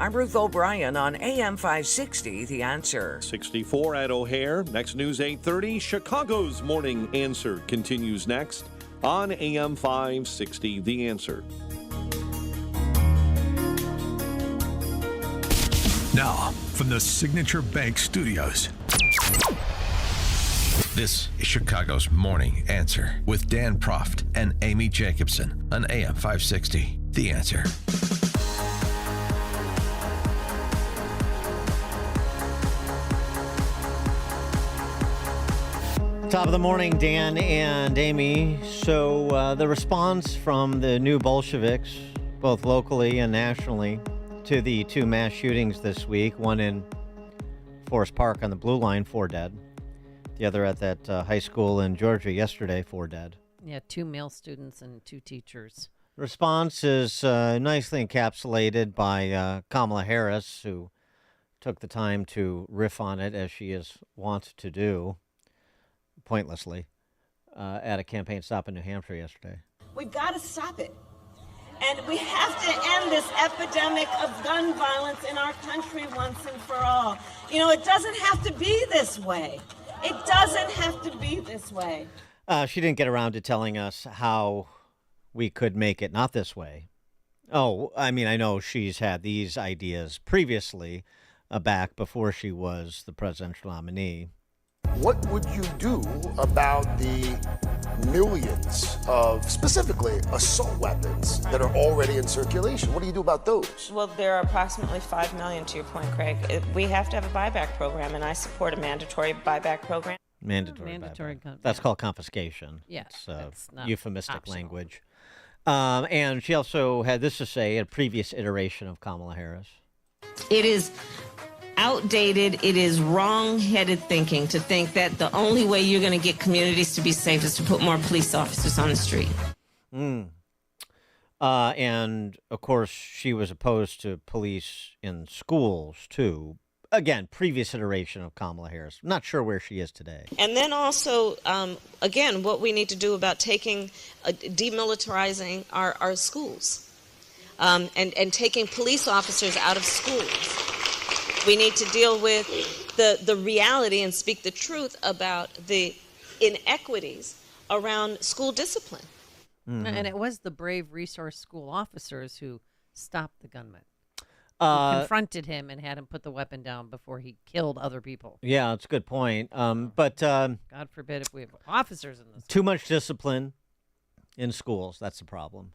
I'm Ruth O'Brien on AM 560, The Answer. 64 at O'Hare. Next news 8:30. Chicago's Morning Answer continues next on AM 560, The Answer. Now, from the Signature Bank Studios, this is Chicago's Morning Answer with Dan Proft and Amy Jacobson on AM 560, The Answer. Top of the morning, Dan and Amy. So the response from the new Bolsheviks, both locally and nationally, to the two mass shootings this week, one in Forest Park on the Blue Line, 4 dead. The other at that high school in Georgia yesterday, 4 dead. Yeah, 2 male students and 2 teachers. Response is nicely encapsulated by Kamala Harris, who took the time to riff on it, as she is wont to do, pointlessly, at a campaign stop in New Hampshire yesterday. We've got to stop it. And we have to end this epidemic of gun violence in our country once and for all. You know, it doesn't have to be this way. It doesn't have to be this way. She didn't get around to telling us how we could make it not this way. Oh, I mean, I know she's had these ideas previously, back before she was the presidential nominee. What would you do about the millions of, specifically, assault weapons that are already in circulation? What do you do about those? Well, there are approximately 5 million, to your point, Craig. We have to have a buyback program, and I support a mandatory buyback program. Mandatory buyback. That's called confiscation. Yeah, it's euphemistic optional language. And she also had this to say, a previous iteration of Kamala Harris. It is outdated, it is wrong-headed thinking to think that the only way you're going to get communities to be safe is to put more police officers on the street. And, of course, she was opposed to police in schools, too. Again, previous iteration of Kamala Harris. Not sure where she is today. And then also, again, what we need to do about demilitarizing our schools and taking police officers out of schools. We need to deal with the reality and speak the truth about the inequities around school discipline. Mm-hmm. And it was the brave resource school officers who stopped the gunman. Who confronted him and had him put the weapon down before he killed other people. Yeah, that's a good point. But God forbid if we have officers in this. Too much discipline in schools. That's the problem.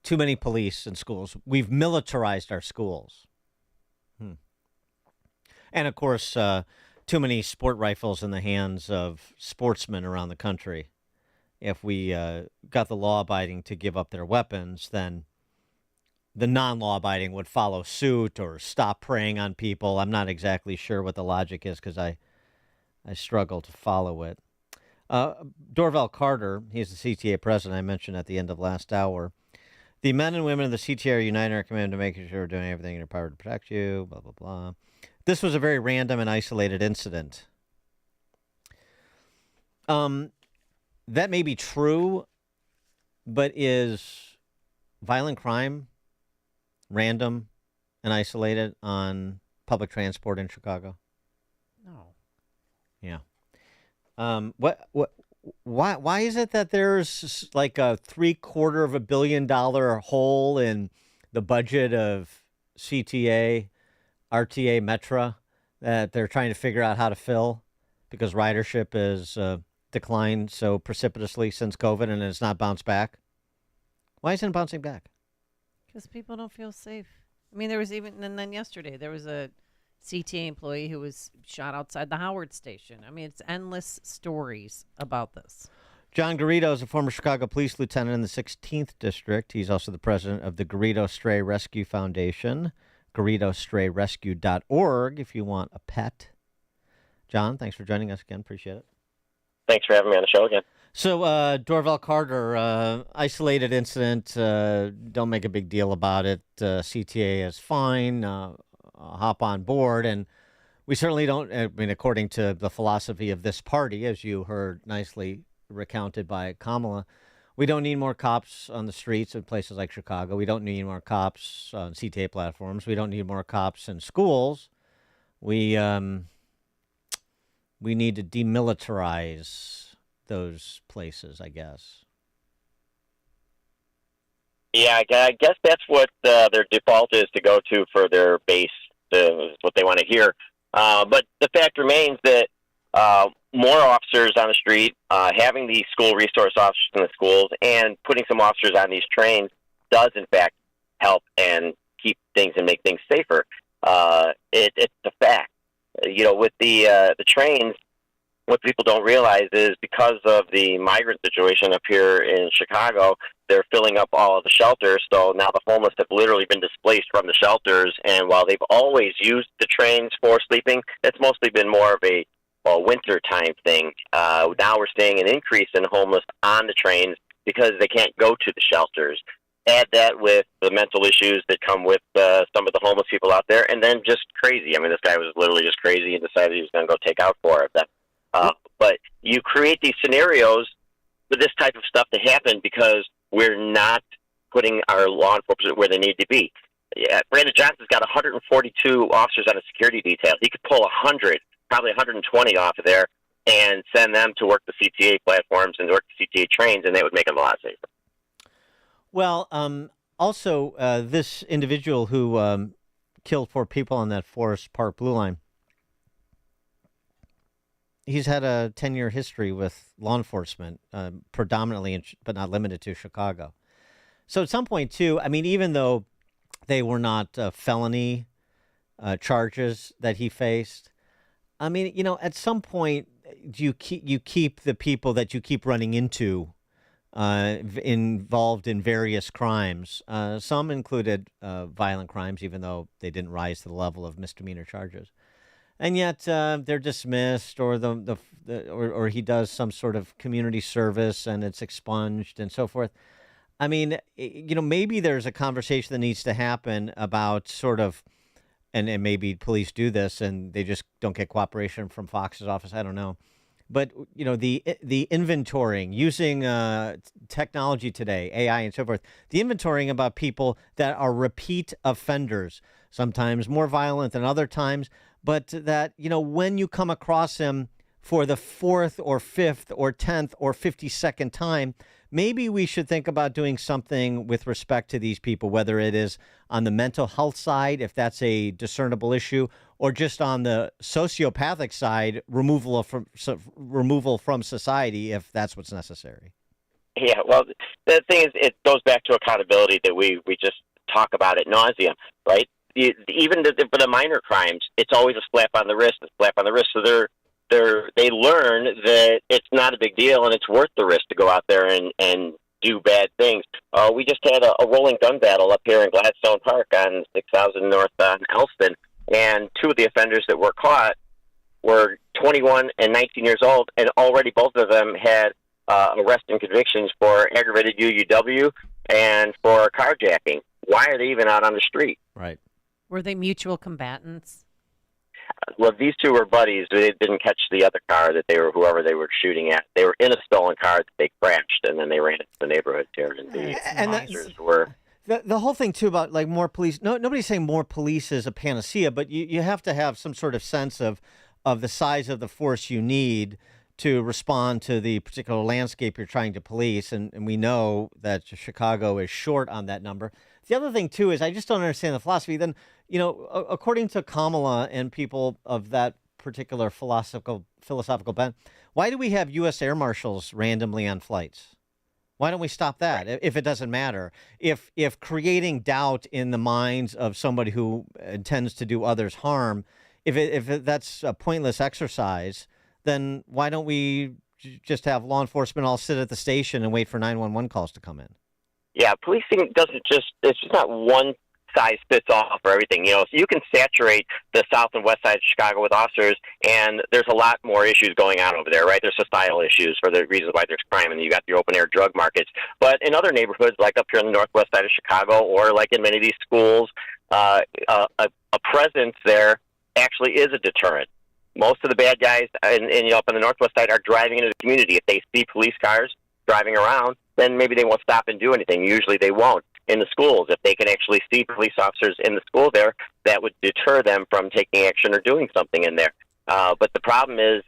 Too many police in schools. We've militarized our schools. And, of course, too many sport rifles in the hands of sportsmen around the country. If we got the law-abiding to give up their weapons, then the non-law-abiding would follow suit or stop preying on people. I'm not exactly sure what the logic is because I struggle to follow it. Dorval Carter, he's the CTA president I mentioned at the end of last hour. The men and women of the CTA are united in our commitment to making sure we're doing everything in our power to protect you, blah, blah, blah. This was a very random and isolated incident. That may be true, but is violent crime random and isolated on public transport in Chicago? No. Yeah. Why is it that there's like a $750 million hole in the budget of CTA, RTA, Metra that they're trying to figure out how to fill because ridership has declined so precipitously since COVID and it's not bounced back? Why isn't it bouncing back? Because people don't feel safe. I mean, there was even, and then yesterday, there was a CTA employee who was shot outside the Howard station. I mean, it's endless stories about this. John Garrido is a former Chicago police lieutenant in the 16th District. He's also the president of the Garrido Stray Rescue Foundation, GarridoStrayRescue.org if you want a pet. John, thanks for joining us again. Appreciate it. Thanks for having me on the show again. So, Dorval Carter, isolated incident. Don't make a big deal about it. CTA is fine. Hop on board. And we certainly don't, I mean, according to the philosophy of this party, as you heard nicely recounted by Kamala, We don't need more cops on the streets in places like Chicago. We don't need more cops on CTA platforms. We don't need more cops in schools. We need to demilitarize those places, I guess. Yeah, I guess that's what their default is to go to for their base, what they want to hear. But the fact remains that more officers on the street, having these school resource officers in the schools, and putting some officers on these trains does, in fact, help and keep things and make things safer. It's a fact. With the trains, what people don't realize is because of the migrant situation up here in Chicago, they're filling up all of the shelters. So now the homeless have literally been displaced from the shelters. And while they've always used the trains for sleeping, it's mostly been more of a wintertime thing. Now we're seeing an increase in homeless on the trains because they can't go to the shelters. Add that with the mental issues that come with some of the homeless people out there, and then just crazy. I mean, this guy was literally just crazy and decided he was going to go take out 4 of them. But you create these scenarios for this type of stuff to happen because we're not putting our law enforcement where they need to be. Brandon Johnson's got 142 officers on a security detail. He could pull 100, probably 120 off of there and send them to work the CTA platforms and work the CTA trains, and they would make them a lot safer. Well, also, this individual who killed 4 people on that Forest Park Blue Line, he's had a 10-year history with law enforcement, predominantly, but not limited to, Chicago. So at some point, too, I mean, even though they were not felony charges that he faced, I mean, at some point, you keep the people that you keep running into involved in various crimes. Some included violent crimes, even though they didn't rise to the level of misdemeanor charges. And yet they're dismissed, or or he does some sort of community service and it's expunged and so forth. I mean, maybe there's a conversation that needs to happen about sort of, and maybe police do this and they just don't get cooperation from Fox's office. I don't know. But, the inventorying, using technology today, AI and so forth, the inventorying about people that are repeat offenders, sometimes more violent than other times, but that, when you come across him for the 4th or 5th or 10th or 52nd time, maybe we should think about doing something with respect to these people, whether it is on the mental health side, if that's a discernible issue, or just on the sociopathic side, removal from society, if that's what's necessary. Yeah, well, the thing is, it goes back to accountability that we just talk about ad nauseum, right? Even for the minor crimes, it's always a slap on the wrist, So they learn that it's not a big deal and it's worth the risk to go out there and do bad things. We just had a rolling gun battle up here in Gladstone Park on 6000 North Elston, and 2 of the offenders that were caught were 21 and 19 years old, and already both of them had arrest and convictions for aggravated UUW and for carjacking. Why are they even out on the street? Right. Were they mutual combatants? Well, these 2 were buddies. They didn't catch the other car that whoever they were shooting at. They were in a stolen car that they crashed, and then they ran into the neighborhood here. And the officers were... The whole thing, too, about like more police, nobody's saying more police is a panacea, but you have to have some sort of sense of the size of the force you need to respond to the particular landscape you're trying to police. And we know that Chicago is short on that number. The other thing, too, is I just don't understand the philosophy. Then, according to Kamala and people of that particular philosophical bent, why do we have U.S. air marshals randomly on flights? Why don't we stop that if it doesn't matter? If creating doubt in the minds of somebody who intends to do others harm, if that's a pointless exercise, then why don't we just have law enforcement all sit at the station and wait for 911 calls to come in? Yeah, policing it's just not one size fits all for everything. So you can saturate the south and west side of Chicago with officers, and there's a lot more issues going on over there, right? There's societal issues for the reasons why there's crime, and you got your open air drug markets. But in other neighborhoods, like up here on the northwest side of Chicago, or like in many of these schools, a presence there actually is a deterrent. Most of the bad guys up on the northwest side are driving into the community. If they see police cars driving around, then maybe they won't stop and do anything. Usually they won't. In the schools, if they can actually see police officers in the school there, that would deter them from taking action or doing something in there. But the problem is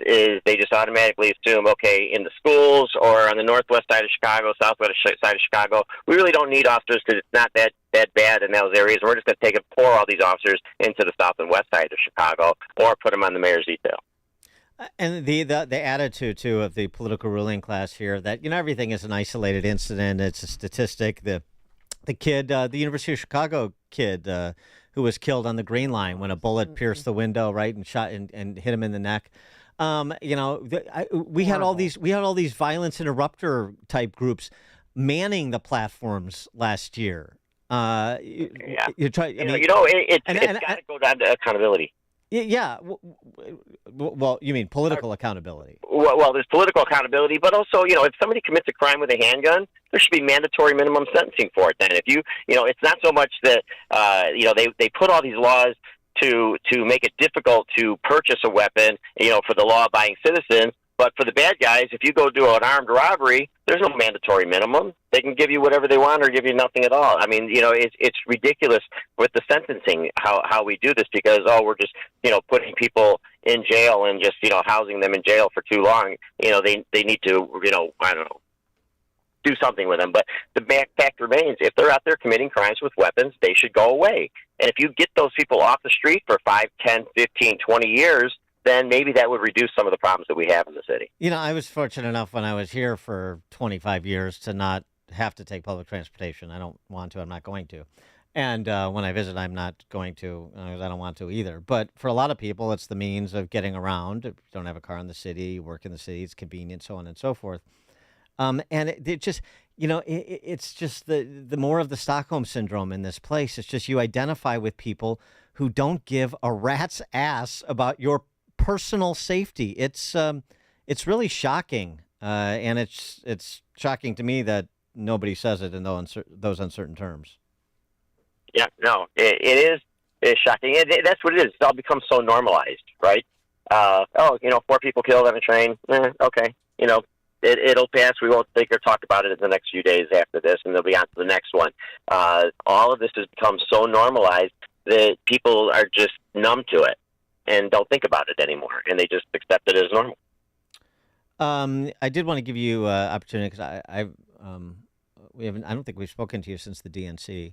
they just automatically assume, okay, in the schools or on the northwest side of Chicago, southwest side of Chicago, we really don't need officers because it's not that bad in those areas. We're just going to take and pour all these officers into the south and west side of Chicago or put them on the mayor's detail. And the attitude, too, of the political ruling class here that, everything is an isolated incident. It's a statistic. The kid, the University of Chicago kid who was killed on the Green Line when a bullet pierced the window, right, and shot and hit him in the neck. We had all these violence interrupter type groups manning the platforms last year. It's got to go down to accountability. Yeah. Well, you mean political accountability? Well, there's political accountability, but also, if somebody commits a crime with a handgun, there should be mandatory minimum sentencing for it. Then, if it's not so much that they put all these laws to make it difficult to purchase a weapon, for the law-abiding citizens. But for the bad guys, if you go do an armed robbery, there's no mandatory minimum. They can give you whatever they want or give you nothing at all. I mean, it's ridiculous with the sentencing, how we do this because, we're just, putting people in jail and just, housing them in jail for too long. They need to, I don't know, do something with them. But the fact remains, if they're out there committing crimes with weapons, they should go away. And if you get those people off the street for 5, 10, 15, 20 years, then maybe that would reduce some of the problems that we have in the city. I was fortunate enough when I was here for 25 years to not have to take public transportation. I don't want to. I'm not going to. And when I visit, I'm not going to because I don't want to either. But for a lot of people, it's the means of getting around. If you don't have a car in the city, work in the city, it's convenient, so on and so forth. And it just, it's just the more of the Stockholm syndrome in this place. It's just you identify with people who don't give a rat's ass about your personal safety. It's really shocking, and it's shocking to me that nobody says it in those uncertain terms. Yeah, no, it is. It's shocking. That's what it is. It's all become so normalized, right? 4 people killed on a train. Okay, it'll pass. We won't think or talk about it in the next few days after this, and they'll be on to the next one. All of this has become so normalized that people are just numb to it and don't think about it anymore, and they just accept it as normal. I did want to give you opportunity because I don't think we've spoken to you since the DNC,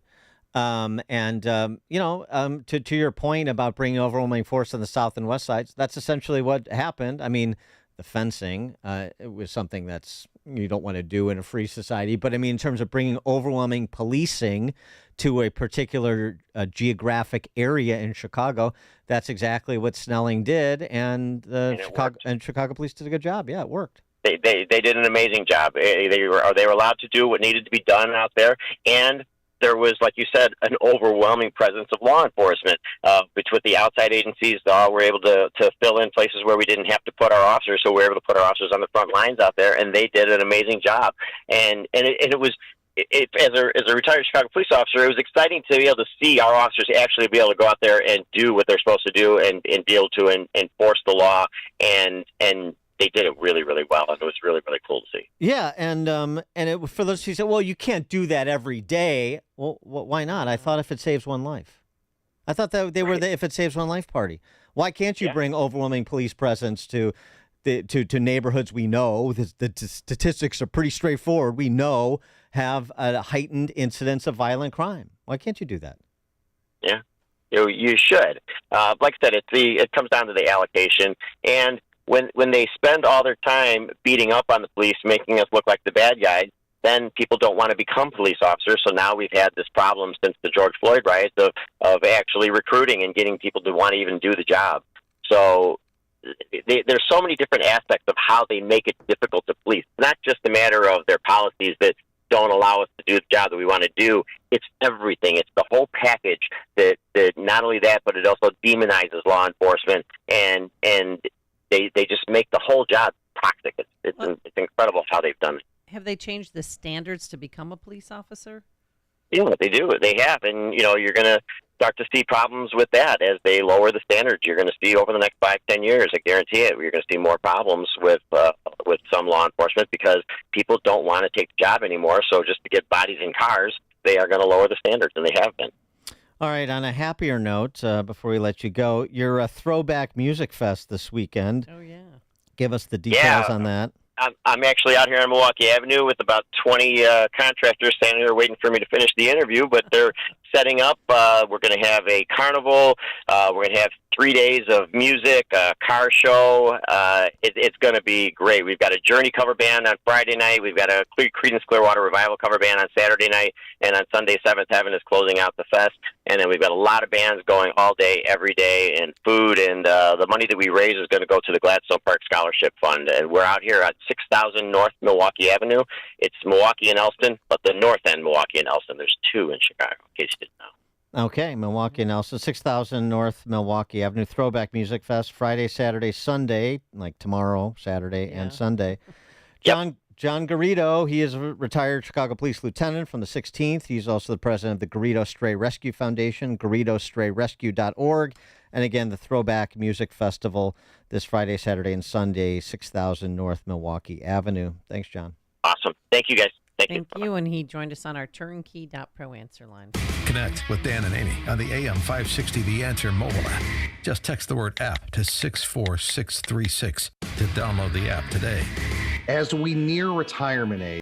to your point about bringing overwhelming force on the south and west sides, that's essentially what happened. I mean, the fencing it was something that's you don't want to do in a free society, but I mean, in terms of bringing overwhelming policing to a particular geographic area in Chicago, that's exactly what Snelling did, and Chicago police did a good job. Yeah, it worked. They did an amazing job. They were allowed to do what needed to be done out there, and there was, like you said, an overwhelming presence of law enforcement. With the outside agencies, were able to fill in places where we didn't have to put our officers, so we were able to put our officers on the front lines out there, and they did an amazing job. And it was. As a retired Chicago police officer, it was exciting to be able to see our officers actually be able to go out there and do what they're supposed to do and be able to enforce the law, and they did it really, really well, and it was really, really cool to see. Yeah, for those who said, well, you can't do that every day. Well, why not? I thought if it saves one life. I thought that they were the if it saves one life party. Why can't you bring overwhelming police presence to neighborhoods we know? The statistics are pretty straightforward. We know have a heightened incidence of violent crime. Why can't you do that? Yeah, you should. Like I said, it comes down to the allocation, and when they spend all their time beating up on the police, making us look like the bad guys, then people don't want to become police officers. So now we've had this problem since the George Floyd riots of actually recruiting and getting people to want to even do the job. So there's so many different aspects of how they make it difficult to police. It's not just a matter of their policies that don't allow us to do the job that we want to do. It's everything. It's the whole package that not only that, but it also demonizes law enforcement, and they just make the whole job toxic. It's incredible how they've done it. Have they changed the standards to become a police officer? Yeah, they do. They have, and you're gonna start to see problems with that as they lower the standards. You're going to see over the next 5-10 years, I guarantee it, you're going to see more problems with some law enforcement because people don't want to take the job anymore. So just to get bodies in cars, they are going to lower the standards, and they have been. All right, on a happier note, before we let you go, you're a Throwback Music Fest this weekend. Oh, yeah. Give us the details on that. I'm actually out here on Milwaukee Avenue with about 20 contractors standing there waiting for me to finish the interview, but they're setting up. We're going to have a carnival. We're going to have 3 days of music, a car show. It's going to be great. We've got a Journey cover band on Friday night. We've got a Creedence Clearwater Revival cover band on Saturday night. And on Sunday, Seventh Heaven is closing out the fest. And then we've got a lot of bands going all day, every day, and food. And the money that we raise is going to go to the Gladstone Park Scholarship Fund. And we're out here at 6000 North Milwaukee Avenue. It's Milwaukee and Elston, but the north end, Milwaukee and Elston. There's two in Chicago, in case you didn't know. Okay, Milwaukee and Elston, 6000 North Milwaukee Avenue, Throwback Music Fest, Friday, Saturday, Sunday, like tomorrow, Saturday, and Sunday. John Garrido, he is a retired Chicago Police Lieutenant from the 16th. He's also the president of the Garrido Stray Rescue Foundation, GarridoStrayRescue.org. And again, the Throwback Music Festival this Friday, Saturday, and Sunday, 6000 North Milwaukee Avenue. Thanks, John. Awesome. Thank you, guys. Thank you. And he joined us on our turnkey.pro answer line. Connect with Dan and Amy on the AM 560 The Answer mobile app. Just text the word app to 64636 to download the app today. As we near retirement age,